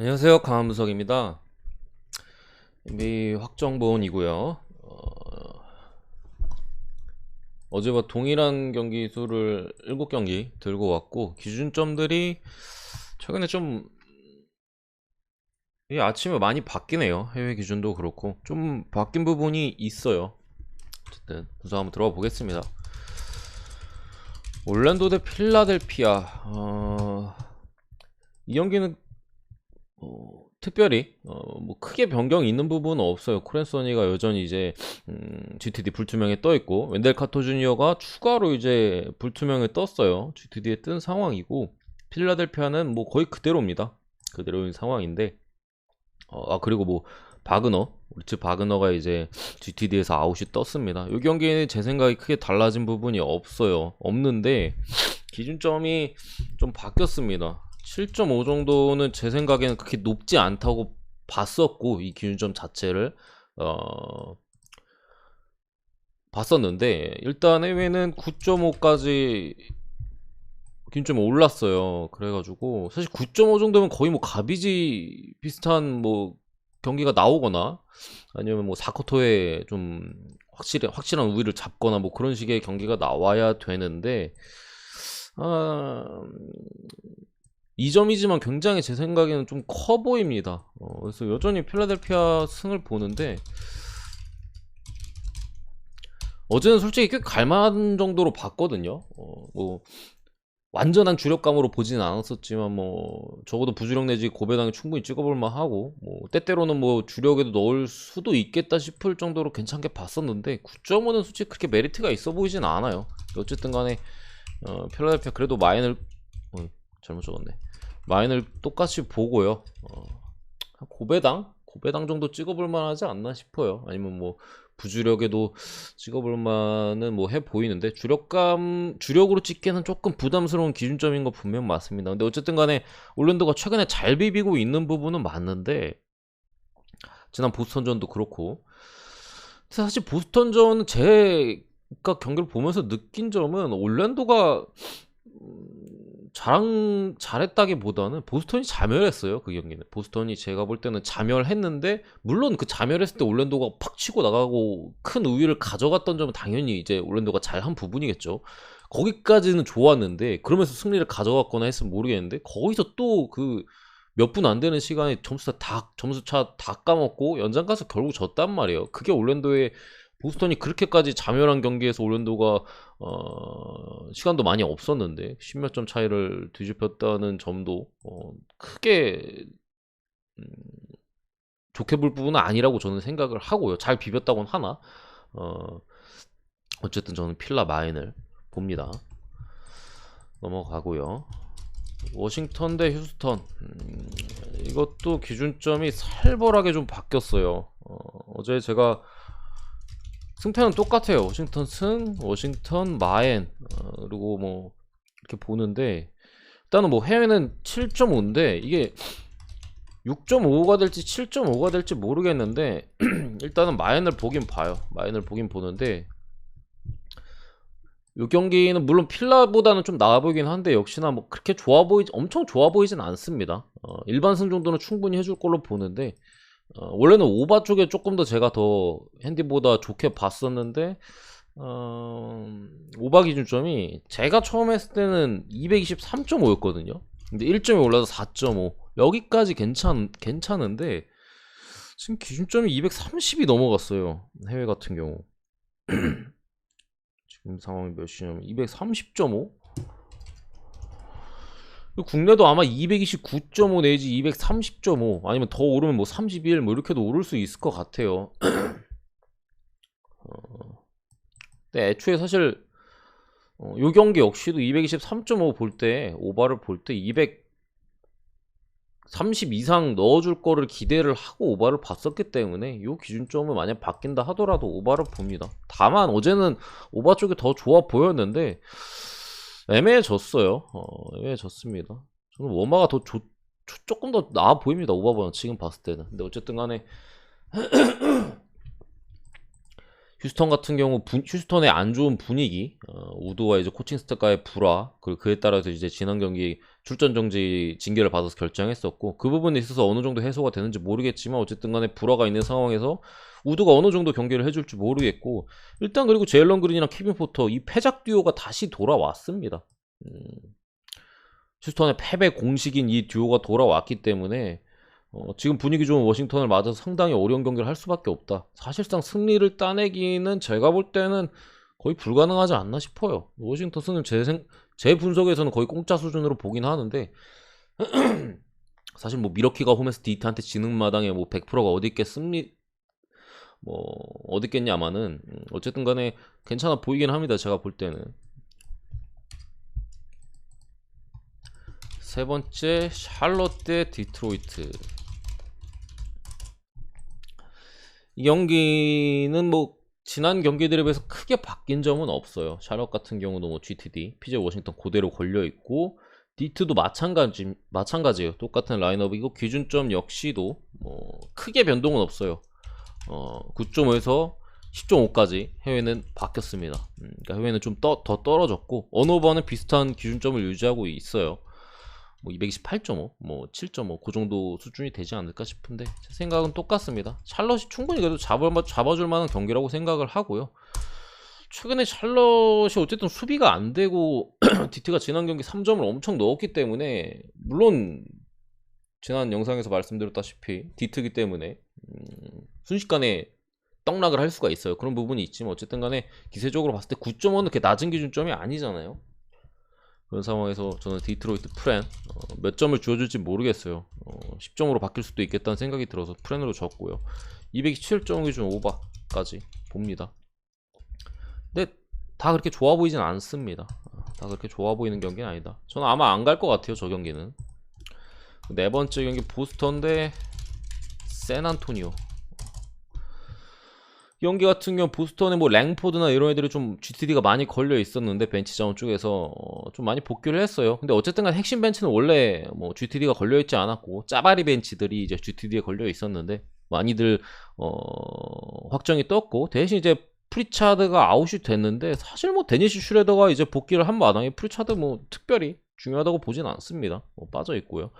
안녕하세요. 강한무석입니다. NBA 확정본이고요. 어제와 동일한 경기 수를 7경기 들고 왔고, 기준점들이 최근에 좀 이 아침에 많이 바뀌네요. 해외 기준도 그렇고 좀 바뀐 부분이 있어요. 어쨌든 분석 한번 들어가 보겠습니다. 올란도 대 필라델피아. 이 경기는 특별히 뭐 크게 변경이 있는 부분은 없어요. 코렌소니가 여전히 이제 GTD 불투명에 떠 있고, 웬델 카터 주니어가 추가로 이제 불투명에 떴어요. GTD에 뜬 상황이고, 필라델피아는 뭐 거의 그대로입니다. 그대로인 상황인데, 그리고 뭐 바그너, 리츠 바그너가 이제 GTD에서 아웃이 떴습니다. 이 경기는 제 생각에 크게 달라진 부분이 없어요. 없는데 기준점이 좀 바뀌었습니다. 7.5 정도는 제 생각에는 그렇게 높지 않다고 봤었고, 이 기준점 자체를 봤었는데, 일단 해외는 9.5까지 기준점이 올랐어요. 그래가지고 사실 9.5 정도면 거의 뭐 가비지 비슷한 뭐 경기가 나오거나, 아니면 뭐 4쿼터에 좀 확실한 우위를 잡거나 뭐 그런 식의 경기가 나와야 되는데, 아, 2점이지만 굉장히 제 생각에는 좀 커 보입니다. 그래서 여전히 필라델피아 승을 보는데, 어제는 솔직히 꽤 갈만한 정도로 봤거든요. 뭐 완전한 주력감으로 보지는 않았었지만, 뭐 적어도 부주력 내지 고배당에 충분히 찍어볼 만하고, 뭐 때때로는 뭐 주력에도 넣을 수도 있겠다 싶을 정도로 괜찮게 봤었는데, 9.5는 솔직히 그렇게 메리트가 있어 보이진 않아요. 어쨌든 간에 필라델피아 그래도 마인을 잘못 적었네. 마인을 똑같이 보고요. 고배당 정도 찍어볼 만하지 않나 싶어요. 아니면 뭐 부주력에도 찍어볼 만은 뭐 해 보이는데, 주력으로 찍기에는 조금 부담스러운 기준점인 거 분명 맞습니다. 근데 어쨌든 간에 올랜도가 최근에 잘 비비고 있는 부분은 맞는데, 지난 보스턴전도 그렇고, 사실 보스턴전은 제가 경기를 보면서 느낀 점은, 올랜도가 잘했다기보다는 보스턴이 자멸했어요. 그 경기는 보스턴이 제가 볼 때는 자멸했는데, 물론 그 자멸했을 때 올랜도가 팍 치고 나가고 큰 우위를 가져갔던 점은 당연히 이제 올랜도가 잘한 부분이겠죠. 거기까지는 좋았는데, 그러면서 승리를 가져갔거나 했으면 모르겠는데, 거기서 또 그 몇 분 안 되는 시간에 점수차 다 까먹고 연장 가서 결국 졌단 말이에요. 그게 올랜도의, 보스턴이 그렇게까지 자멸한 경기에서 올랜도가 시간도 많이 없었는데 10몇 점 차이를 뒤집혔다는 점도 크게 음, 좋게 볼 부분은 아니라고 저는 생각을 하고요. 잘 비볐다고는 하나, 어, 어쨌든 저는 필라 마인을 봅니다. 넘어가고요. 워싱턴 대 휴스턴. 이것도 기준점이 살벌하게 좀 바뀌었어요. 어제 제가 승패는 똑같아요. 워싱턴 승, 워싱턴 마엔, 그리고 뭐 이렇게 보는데, 일단은 뭐 해외는 7.5인데 이게 6.5가 될지 7.5가 될지 모르겠는데, 일단은 마엔을 보긴 봐요. 마엔을 보긴 보는데, 이 경기는 물론 필라보다는 좀 나아 보이긴 한데, 역시나 뭐 그렇게 엄청 좋아 보이진 않습니다. 일반승 정도는 충분히 해줄 걸로 보는데, 원래는 오바 쪽에 조금 더 제가 더 핸디보다 좋게 봤었는데, 오바 기준점이 제가 처음 했을 때는 223.5였거든요. 근데 1점이 올라서 4.5. 여기까지 괜찮은데, 지금 기준점이 230이 넘어갔어요. 해외 같은 경우. 지금 상황이 몇 시냐면 230.5? 국내도 아마 229.5 내지 230.5, 아니면 더 오르면 뭐 31, 뭐 이렇게도 오를 수 있을 것 같아요. 근데 애초에 사실 요 경기 역시도 223.5 볼 때, 오바를 볼 때 230 이상 넣어줄 거를 기대를 하고 오바를 봤었기 때문에, 요 기준점을 만약 바뀐다 하더라도 오바를 봅니다. 다만 어제는 오바 쪽이 더 좋아 보였는데 애매해졌어요. 애매해졌습니다. 저는 워마가 조금 더 나아 보입니다, 오바보다 지금 봤을 때는. 근데 어쨌든 간에 휴스턴 같은 경우 휴스턴의 안 좋은 분위기, 우드와 이제 코칭 스태프과의 불화, 그리고 그에 따라서 이제 지난 경기 출전 정지 징계를 받아서 결정했었고, 그 부분에 있어서 어느 정도 해소가 되는지 모르겠지만 어쨌든 간에 불화가 있는 상황에서 우드가 어느 정도 경기를 해줄지 모르겠고, 일단 그리고 제일런 그린이랑 케빈 포터 이 패작 듀오가 다시 돌아왔습니다. 휴스턴의 패배 공식인 이 듀오가 돌아왔기 때문에 지금 분위기 좋은 워싱턴을 맞아서 상당히 어려운 경기를 할 수밖에 없다. 사실상 승리를 따내기는 제가 볼 때는 거의 불가능하지 않나 싶어요. 워싱턴 승은 제 분석에서는 거의 공짜 수준으로 보긴 하는데 사실 뭐 미러키가 홈에서 디트한테 지는 마당에 뭐 100%가 어디 있겠습니? 뭐 어디 있겠냐마는 어쨌든 간에 괜찮아 보이긴 합니다. 제가 볼 때는. 세 번째 샬롯 대 디트로이트. 이 경기는 뭐 지난 경기들에 비해서 크게 바뀐 점은 없어요. 샬럿 같은 경우도 뭐 GTD, PJ 워싱턴 그대로 걸려 있고, 디트도 마찬가지예요. 똑같은 라인업이고 기준점 역시도 뭐 크게 변동은 없어요. 9.5에서 10.5까지 해외는 바뀌었습니다. 그러니까 해외는 좀 더 떨어졌고 언오버는 비슷한 기준점을 유지하고 있어요. 뭐 228.5, 뭐 7.5, 그 정도 수준이 되지 않을까 싶은데 제 생각은 똑같습니다. 샬럿이 충분히 그래도 잡아줄 만한 경기라고 생각을 하고요. 최근에 샬럿이 어쨌든 수비가 안 되고 디트가 지난 경기 3점을 엄청 넣었기 때문에, 물론 지난 영상에서 말씀드렸다시피 디트기 때문에 순식간에 떡락을 할 수가 있어요. 그런 부분이 있지만 어쨌든 간에 기세적으로 봤을 때 9.5는 그렇게 낮은 기준점이 아니잖아요. 그런 상황에서 저는 디트로이트 프렌 몇 점을 주어줄지 모르겠어요. 10점으로 바뀔 수도 있겠다는 생각이 들어서 프렌으로 졌고요. 227점 기준 오버까지 봅니다. 근데 다 그렇게 좋아 보이진 않습니다. 다 그렇게 좋아 보이는 경기는 아니다. 저는 아마 안 갈 것 같아요. 저 경기는. 네 번째 경기 보스턴 대 샌안토니오. 이 경기 같은 경우 보스턴에 뭐 랭포드나 이런 애들이 좀 GTD가 많이 걸려 있었는데 벤치 자원 쪽에서 좀 많이 복귀를 했어요. 근데 어쨌든 간 핵심 벤치는 원래 뭐 GTD가 걸려 있지 않았고 짜바리 벤치들이 이제 GTD에 걸려 있었는데 많이들 확정이 떴고, 대신 이제 프리차드가 아웃이 됐는데 사실 뭐 데니시 슈레더가 이제 복귀를 한 마당에 프리차드 뭐 특별히 중요하다고 보진 않습니다. 빠져 있고요.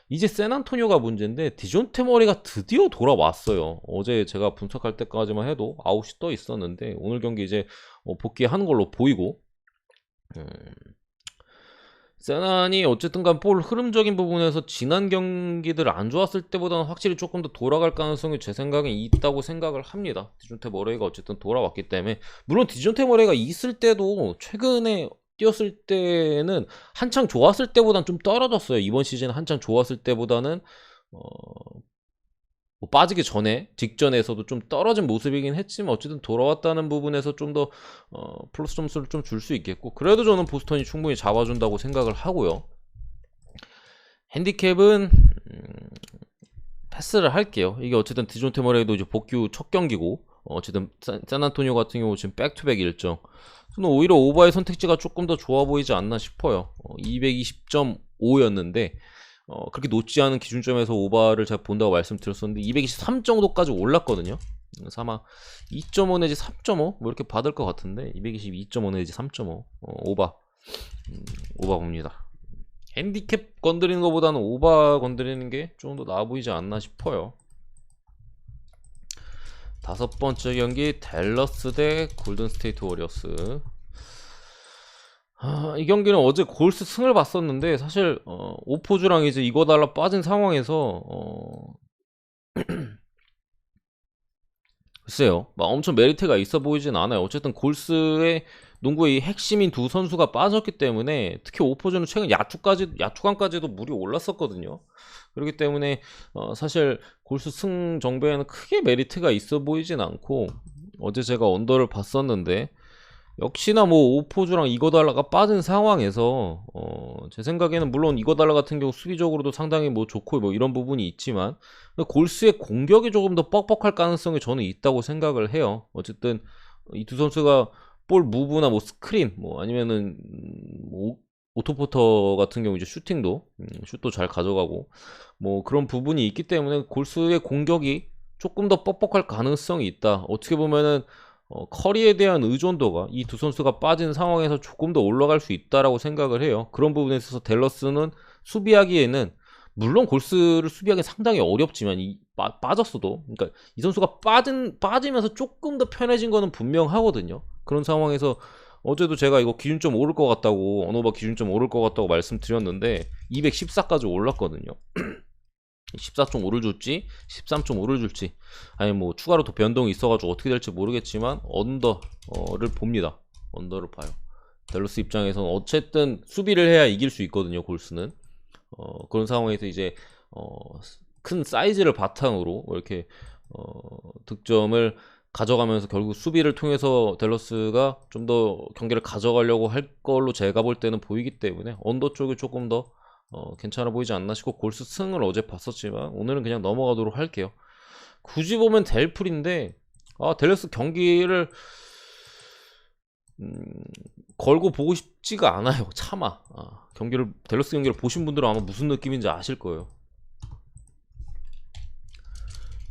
이제 샌안토니오가 문제인데 디존테 머리가 드디어 돌아왔어요. 어제 제가 분석할 때까지만 해도 아웃이 떠 있었는데 오늘 경기 이제 복귀하는 걸로 보이고, 샌안이 어쨌든 간 볼 흐름적인 부분에서 지난 경기들 안 좋았을 때보다는 확실히 조금 더 돌아갈 가능성이 제 생각에 있다고 생각을 합니다. 디존테 머레이가 어쨌든 돌아왔기 때문에. 물론 디존테 머레이가 있을 때도 최근에 뛰었을 때는 한창 좋았을 때보다는 좀 떨어졌어요. 이번 시즌 한창 좋았을 때보다는 뭐 빠지기 전에 직전에서도 좀 떨어진 모습이긴 했지만 어쨌든 돌아왔다는 부분에서 좀 더 플러스 점수를 좀 줄 수 있겠고, 그래도 저는 보스턴이 충분히 잡아준다고 생각을 하고요. 핸디캡은 패스를 할게요. 이게 어쨌든 디존테 머레이도 이제 복귀 후 첫 경기고, 어쨌든 샌안토니오 같은 경우 지금 백투백 일정. 저는 오히려 오바의 선택지가 조금 더 좋아 보이지 않나 싶어요. 220.5였는데 그렇게 높지 않은 기준점에서 오바를 제가 본다고 말씀드렸었는데 223 정도까지 올랐거든요. 그래서 아마 2.5 내지 3.5 뭐 이렇게 받을 것 같은데 222.5 내지 3.5 오바 봅니다. 핸디캡 건드리는 것보다는 오바 건드리는 게 좀 더 나아 보이지 않나 싶어요. 다섯 번째 경기 댈러스 대 골든스테이트 워리어스. 이 경기는 어제 골스 승을 봤었는데 사실 오포주랑 이제 이거달라 빠진 상황에서 글쎄요, 막 엄청 메리트가 있어 보이진 않아요. 어쨌든 골스의 농구의 핵심인 두 선수가 빠졌기 때문에, 특히 오포주는 최근 야투강까지도 물이 올랐었거든요. 그렇기 때문에 사실 골스 승 정배에는 크게 메리트가 있어 보이진 않고, 어제 제가 언더를 봤었는데 역시나 뭐 오포주랑 이거달라가 빠진 상황에서 제 생각에는 물론 이거달라 같은 경우 수비적으로도 상당히 뭐 좋고 뭐 이런 부분이 있지만 골스의 공격이 조금 더 뻑뻑할 가능성이 저는 있다고 생각을 해요. 어쨌든 이 두 선수가 볼 무브나 뭐 스크린 뭐 아니면은 뭐 오토포터 같은 경우 이제 슛도 잘 가져가고 뭐 그런 부분이 있기 때문에 골스의 공격이 조금 더 뻑뻑할 가능성이 있다. 어떻게 보면은 커리에 대한 의존도가 이 두 선수가 빠진 상황에서 조금 더 올라갈 수 있다라고 생각을 해요. 그런 부분에 있어서 댈러스는 수비하기에는 물론 골스를 수비하기 상당히 어렵지만 빠졌어도 그러니까 이 선수가 빠지면서 조금 더 편해진 거는 분명하거든요. 그런 상황에서 어제도 제가 이거 기준점 오를 것 같다고 어노바 기준점 오를 것 같다고 말씀드렸는데 214까지 올랐거든요. 14.5를 줄지 13.5를 줄지 아니 뭐 추가로 더 변동이 있어가지고 어떻게 될지 모르겠지만 언더를 봅니다. 언더를 봐요. 댈러스 입장에서는 어쨌든 수비를 해야 이길 수 있거든요. 골스는 그런 상황에서 이제 큰 사이즈를 바탕으로 이렇게 득점을 가져가면서 결국 수비를 통해서 댈러스가 좀 더 경기를 가져가려고 할 걸로 제가 볼 때는 보이기 때문에 언더 쪽이 조금 더 괜찮아 보이지 않나 싶고 골스 승을 어제 봤었지만 오늘은 그냥 넘어가도록 할게요. 굳이 보면 델풀인데 댈러스 경기를 걸고 보고 싶지가 않아요. 차마 댈러스 경기를 보신 분들은 아마 무슨 느낌인지 아실 거예요.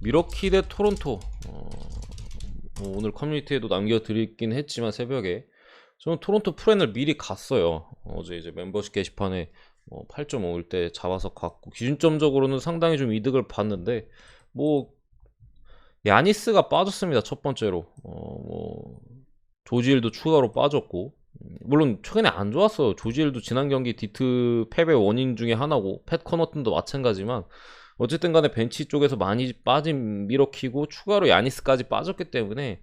미러키 대 토론토 오늘 커뮤니티에도 남겨드리긴 했지만 새벽에 저는 토론토 프렌을 미리 갔어요. 어제 이제 멤버십 게시판에 8.5일 때 잡아서 갔고 기준점적으로는 상당히 좀 이득을 봤는데 뭐 야니스가 빠졌습니다. 첫 번째로 조지일도 추가로 빠졌고 물론 최근에 안 좋았어요. 조지일도 지난 경기 디트 패배 원인 중에 하나고 팻 커너튼도 마찬가지만 어쨌든 간에 벤치 쪽에서 많이 빠진 미러키고 추가로 야니스까지 빠졌기 때문에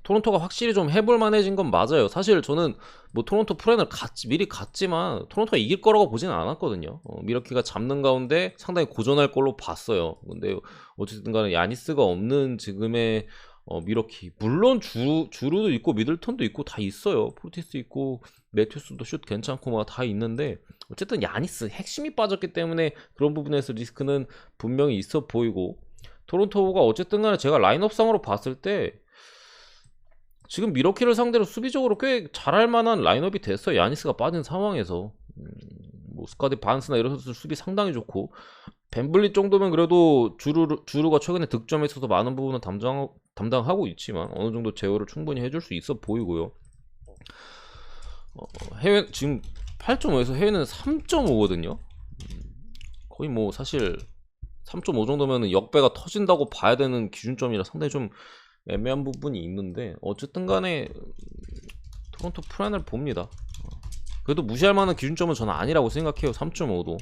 토론토가 확실히 좀 해볼 만해진 건 맞아요. 사실 저는 뭐 토론토 프렌을 미리 갔지만 토론토가 이길 거라고 보지는 않았거든요. 미러키가 잡는 가운데 상당히 고전할 걸로 봤어요. 근데 어쨌든 간에 야니스가 없는 지금의 미러키 물론 주루도 있고 미들턴도 있고 다 있어요. 포르티스 있고 매튜스도 슛 괜찮고 막 다 있는데 어쨌든 야니스 핵심이 빠졌기 때문에 그런 부분에서 리스크는 분명히 있어 보이고 토론토가 어쨌든 간에 제가 라인업상으로 봤을 때 지금 미러키를 상대로 수비적으로 꽤 잘할 만한 라인업이 됐어요. 야니스가 빠진 상황에서 뭐 스카디 반스나 이런 선수 수비 상당히 좋고 벤블리 정도면 그래도 주루가 최근에 득점에 있어서 많은 부분은 담당하고 있지만 어느 정도 제어를 충분히 해줄 수 있어 보이고요. 해외 지금 8.5에서 해외는 3.5거든요. 거의 뭐 사실 3.5 정도면 역배가 터진다고 봐야 되는 기준점이라 상당히 좀 애매한 부분이 있는데 어쨌든 간에 토론토 프렌을 봅니다. 그래도 무시할 만한 기준점은 저는 아니라고 생각해요. 3.5도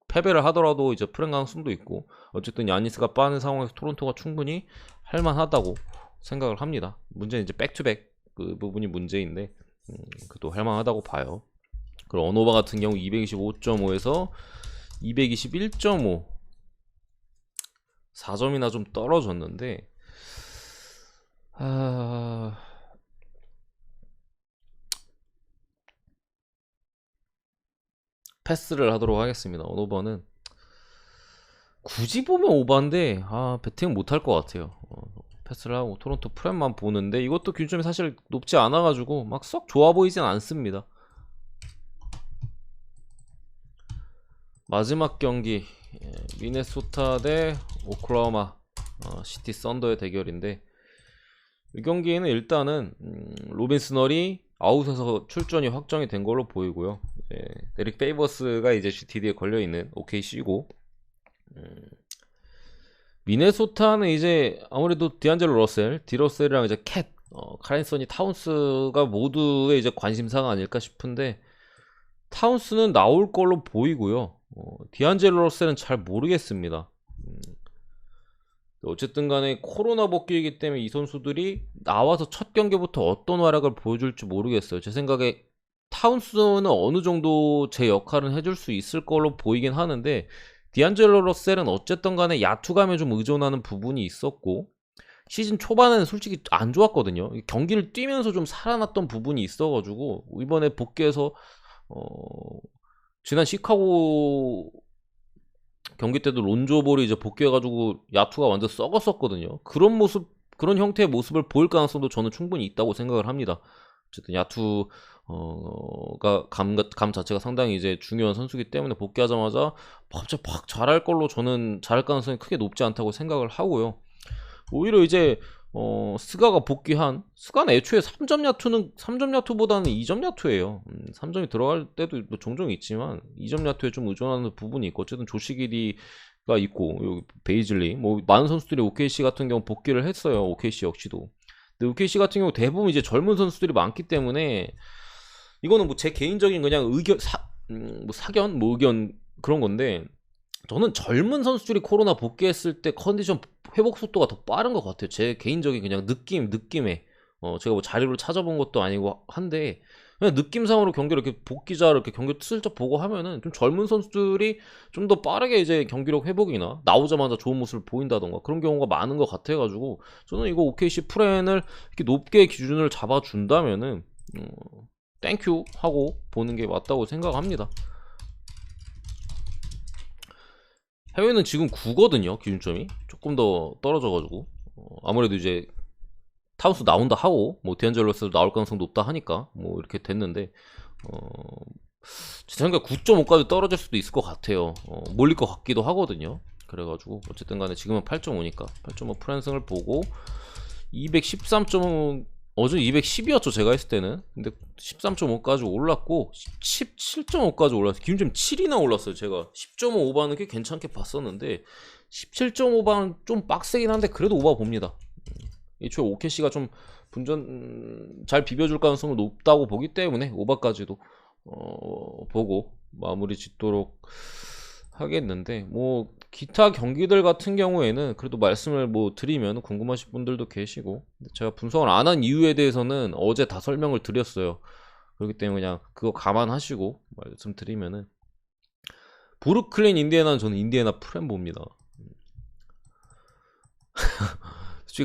패배를 하더라도 이제 프렌 가능성도 있고 어쨌든 야니스가 빠는 상황에서 토론토가 충분히 할만하다고 생각을 합니다. 문제는 이제 백투백 그 부분이 문제인데 그래도 할만하다고 봐요. 그리고 어노바 같은 경우 225.5에서 221.5 4점이나 좀 떨어졌는데 패스를 하도록 하겠습니다. 어노바는 굳이 보면 오바인데 배팅 못할 것 같아요. 패스를 하고 토론토 프렌만 보는데 이것도 기준점이 사실 높지 않아가지고 막 썩 좋아 보이진 않습니다. 마지막 경기 미네소타 대 오클라호마 시티 썬더의 대결인데 이 경기에는 일단은 로빈 스널이 아웃에서 출전이 확정이 된 걸로 보이고요. 데릭 페이버스가 이제 GTD에 걸려있는 OKC고 미네소타는 이제 아무래도 디안젤로 러셀, 디러셀이랑 이제 캣, 카렌서니 타운스가 모두의 이제 관심사가 아닐까 싶은데 타운스는 나올 걸로 보이고요. 디안젤로 러셀은 잘 모르겠습니다. 어쨌든 간에 코로나 복귀이기 때문에 이 선수들이 나와서 첫 경기부터 어떤 활약을 보여줄지 모르겠어요. 제 생각에 타운스는 어느 정도 제 역할은 해줄 수 있을 걸로 보이긴 하는데 디안젤로 러셀은 어쨌든 간에 야투감에 좀 의존하는 부분이 있었고 시즌 초반에는 솔직히 안 좋았거든요. 경기를 뛰면서 좀 살아났던 부분이 있어가지고 이번에 복귀해서 지난 시카고 경기 때도 론조볼이 이제 복귀해가지고 야투가 완전 썩었었거든요. 그런 모습, 그런 형태의 모습을 보일 가능성도 저는 충분히 있다고 생각을 합니다. 어쨌든 야투가 감 자체가 상당히 이제 중요한 선수이기 때문에 복귀하자마자 갑자기 팍 잘할 걸로 저는 잘할 가능성이 크게 높지 않다고 생각을 하고요. 오히려 이제 스가가 복귀한 스가는 애초에 3점 야투는 3점 야투보다는 2점 야투예요. 3점이 들어갈 때도 뭐 종종 있지만 2점 야투에 좀 의존하는 부분이 있고 어쨌든 조시기디가 있고 여기 베이즐리 뭐 많은 선수들이 OKC 같은 경우 복귀를 했어요. OKC 역시도. 근데 OKC 같은 경우 대부분 이제 젊은 선수들이 많기 때문에 이거는 뭐 제 개인적인 그냥 의견 뭐 사견 뭐 의견 그런 건데 저는 젊은 선수들이 코로나 복귀했을 때 컨디션 회복 속도가 더 빠른 것 같아요. 제 개인적인 그냥 느낌에 제가 뭐 자료를 찾아본 것도 아니고 한데 그냥 느낌상으로 경기를 이렇게 복귀자를 이렇게 경기 슬쩍 보고 하면은 좀 젊은 선수들이 좀 더 빠르게 이제 경기력 회복이나 나오자마자 좋은 모습을 보인다던가 그런 경우가 많은 것 같아가지고 저는 이거 OKC 프렌을 이렇게 높게 기준을 잡아준다면은 땡큐 하고 보는 게 맞다고 생각합니다. 해외는 지금 9거든요 기준점이 조금 더 떨어져가지고 아무래도 이제 타운스 나온다 하고 뭐 디안젤로스도 나올 가능성 높다 하니까 뭐 이렇게 됐는데 제 생각에 9.5까지 떨어질 수도 있을 것 같아요. 몰릴 것 같기도 하거든요. 그래가지고 어쨌든 간에 지금은 8.5니까 8.5 프랜승을 보고 213.5 어제 210이었죠 제가 했을 때는. 근데 13.5까지 올랐고 17.5까지 올랐어요. 기준점 7이나 올랐어요. 제가 10.5 오버는 꽤 괜찮게 봤었는데 17.5반 좀 빡세긴 한데 그래도 오버 봅니다. 애초에 OKC가 좀 분전 잘 비벼줄 가능성이 높다고 보기 때문에 오버까지도 보고 마무리 짓도록 하겠는데 뭐 기타 경기들 같은 경우에는 그래도 말씀을 뭐 드리면 궁금하신 분들도 계시고 제가 분석을 안 한 이유에 대해서는 어제 다 설명을 드렸어요. 그렇기 때문에 그냥 그거 감안하시고 말씀드리면은 브루클린 인디애나는 저는 인디애나 프렌 봅니다.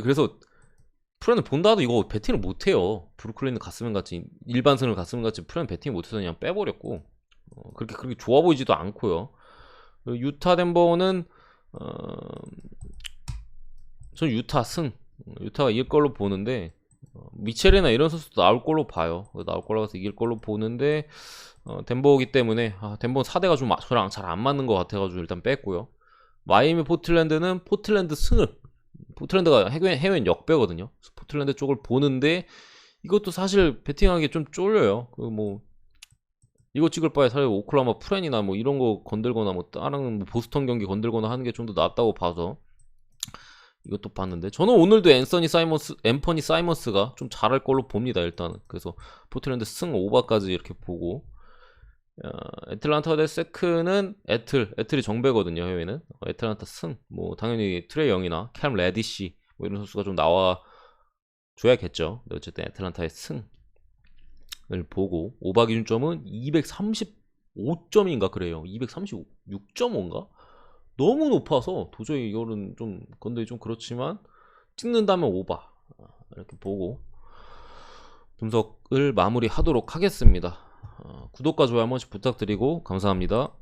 그래서 프렌을 본다 하도 이거 배팅을 못해요. 브루클린은 갔으면 같이 일반승을 갔으면 같이 프렌 배팅 못해서 그냥 빼버렸고 그렇게 좋아 보이지도 않고요. 유타 덴버는 전 유타 승 유타가 이길 걸로 보는데 미첼이나 이런 선수도 나올 걸로 봐요. 나올 걸로 가서 이길 걸로 보는데 덴버이기 때문에 덴버는 4대가 좀 저랑 잘 안 맞는 것 같아가지고 일단 뺐고요. 마이애미 포틀랜드는 포틀랜드 승을 포틀랜드가 해외는 역배거든요. 포틀랜드 쪽을 보는데 이것도 사실 배팅하기 좀 쫄려요. 뭐 이거 찍을 바에 사실 오클라호마 프렌이나 뭐 이런 거 건들거나 뭐 다른 뭐 보스턴 경기 건들거나 하는 게 좀 더 낫다고 봐서 이것도 봤는데 저는 오늘도 앰퍼니 사이먼스가 좀 잘할 걸로 봅니다. 일단은 그래서 포틀랜드 승 오버까지 이렇게 보고 애틀란타 대 세크는 애틀이 정배거든요. 해외는 애틀란타 승 뭐 당연히 트레이 영이나 캠 레디시 뭐 이런 선수가 좀 나와 줘야겠죠. 어쨌든 애틀란타의 승을 보고 오버 기준점은 235점인가 그래요. 236.5인가 너무 높아서 도저히 이거는 좀 건드리 좀 그렇지만 찍는다면 오버 이렇게 보고 분석을 마무리하도록 하겠습니다. 구독과 좋아요 한 번씩 부탁드리고 감사합니다.